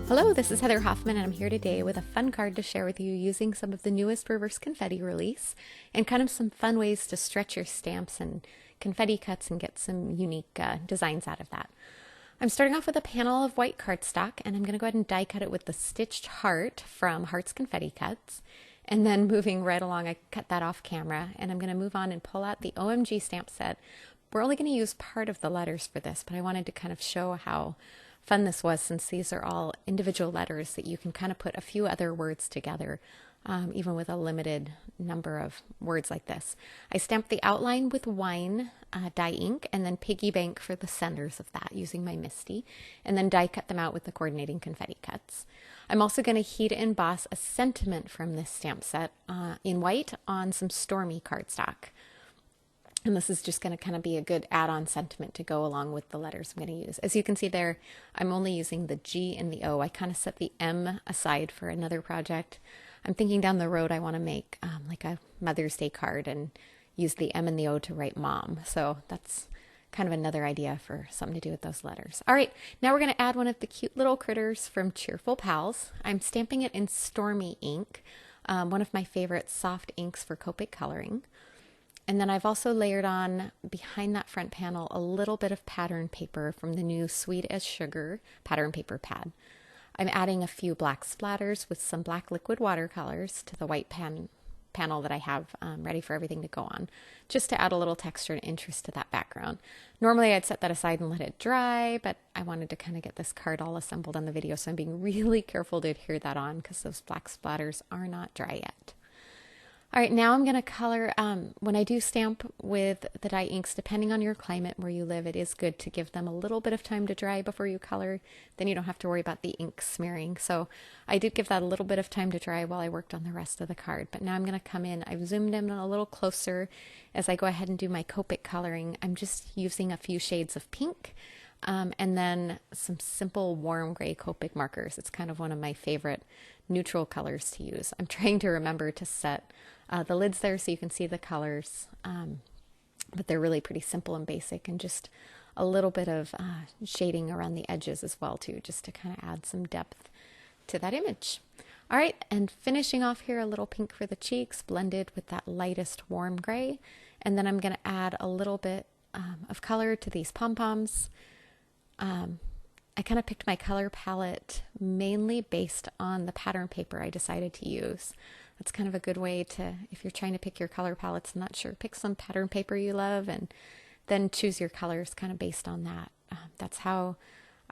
Hello, this is Heather Hoffman, and I'm here today with a fun card to share with you using some of the newest Reverse Confetti release and kind of some fun ways to stretch your stamps and confetti cuts and get some unique designs out of that. I'm starting off with a panel of white cardstock, and I'm going to go ahead and die cut it with the stitched heart from Hearts Confetti Cuts. And then moving right along, I cut that off camera, and I'm going to move on and pull out the OMG stamp set. We're only going to use part of the letters for this, but I wanted to kind of show how fun this was, since these are all individual letters that you can kind of put a few other words together, even with a limited number of words like this. I stamped the outline with wine dye ink and then Piggy bank for the centers of that using my Misty, and then die cut them out with the coordinating confetti cuts. I'm also going to heat emboss a sentiment from this stamp set in white on some Stormy cardstock. And this is just going to kind of be a good add-on sentiment to go along with the letters I'm going to use. As you can see there, I'm only using the G and the O. I kind of set the M aside for another project. I'm thinking down the road I want to make like a Mother's Day card and use the M and the O to write mom. So that's kind of another idea for something to do with those letters. All right, now we're going to add one of the cute little critters from Cheerful Pals. I'm stamping it in Stormy ink, one of my favorite soft inks for Copic coloring. And then I've also layered on behind that front panel a little bit of pattern paper from the new Sweet as Sugar pattern paper pad. I'm adding a few black splatters with some black liquid watercolors to the white panel that I have ready for everything to go on, just to add a little texture and interest to that background. Normally I'd set that aside and let it dry, but I wanted to kind of get this card all assembled on the video, so I'm being really careful to adhere that on because those black splatters are not dry yet. All right, now I'm going to color. When I do stamp with the dye inks, depending on your climate where you live, it is good to give them a little bit of time to dry before you color. Then you don't have to worry about the ink smearing. So I did give that a little bit of time to dry while I worked on the rest of the card. But now I'm going to come in. I've zoomed in a little closer as I go ahead and do my Copic coloring. I'm just using a few shades of pink and then some simple warm gray Copic markers. It's kind of one of my favorite neutral colors to use. I'm trying to remember to set the lids there so you can see the colors, but they're really pretty simple and basic, and just a little bit of shading around the edges as well too, just to kind of add some depth to that image. All right, and finishing off here, a little pink for the cheeks blended with that lightest warm gray, and then I'm going to add a little bit of color to these pom-poms. I kind of picked my color palette mainly based on the pattern paper I decided to use. That's kind of a good way to, if you're trying to pick your color palettes, I'm not sure, pick some pattern paper you love and then choose your colors kind of based on that. That's how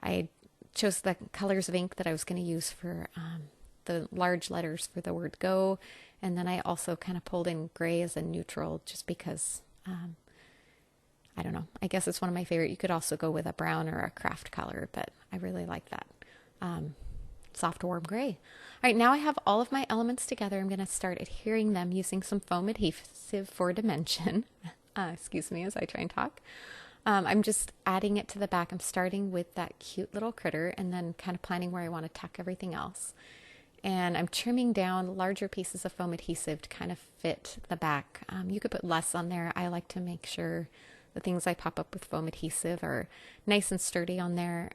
I chose the colors of ink that I was going to use for the large letters for the word go. And then I also kind of pulled in gray as a neutral just because, I don't know, I guess it's one of my favorite. You could also go with a brown or a craft color, but I really like that. Soft warm gray. All right, now I have all of my elements together. I'm going to start adhering them using some foam adhesive for dimension. Excuse me as I try and talk. I'm just adding it to the back. I'm starting with that cute little critter and then kind of planning where I want to tuck everything else. And I'm trimming down larger pieces of foam adhesive to kind of fit the back. You could put less on there. I like to make sure the things I pop up with foam adhesive are nice and sturdy on there.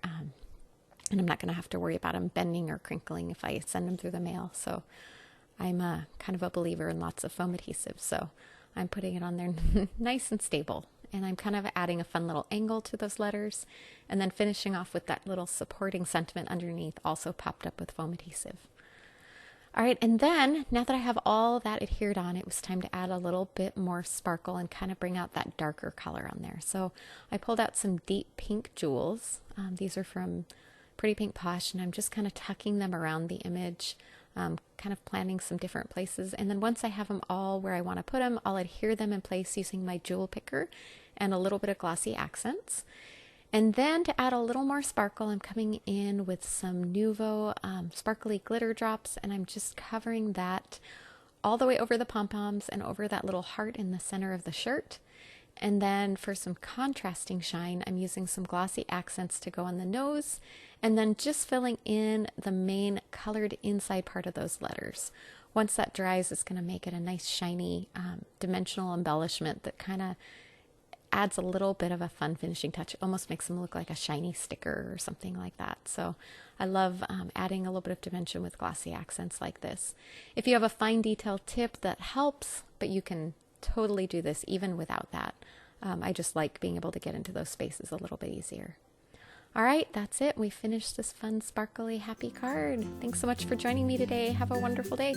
And I'm not going to have to worry about them bending or crinkling if I send them through the mail. So I'm kind of a believer in lots of foam adhesive. So I'm putting it on there nice and stable. And I'm kind of adding a fun little angle to those letters. And then finishing off with that little supporting sentiment underneath, also popped up with foam adhesive. All right, and then now that I have all that adhered on, it was time to add a little bit more sparkle and kind of bring out that darker color on there. So I pulled out some deep pink jewels. These are from Pretty Pink Posh, and I'm just kind of tucking them around the image, kind of planning some different places. And then once I have them all where I want to put them, I'll adhere them in place using my jewel picker and a little bit of glossy accents. And then to add a little more sparkle, I'm coming in with some Nuvo sparkly glitter drops, and I'm just covering that all the way over the pom-poms and over that little heart in the center of the shirt. And then for some contrasting shine, I'm using some glossy accents to go on the nose, and then just filling in the main colored inside part of those letters. Once that dries, it's going to make it a nice shiny dimensional embellishment that kind of adds a little bit of a fun finishing touch. It almost makes them look like a shiny sticker or something like that. So I love adding a little bit of dimension with glossy accents like this. If you have a fine detail tip, that helps, but you can totally do this even without that. I just like being able to get into those spaces a little bit easier. All right, that's it. We finished this fun, sparkly, happy card. Thanks so much for joining me today. Have a wonderful day.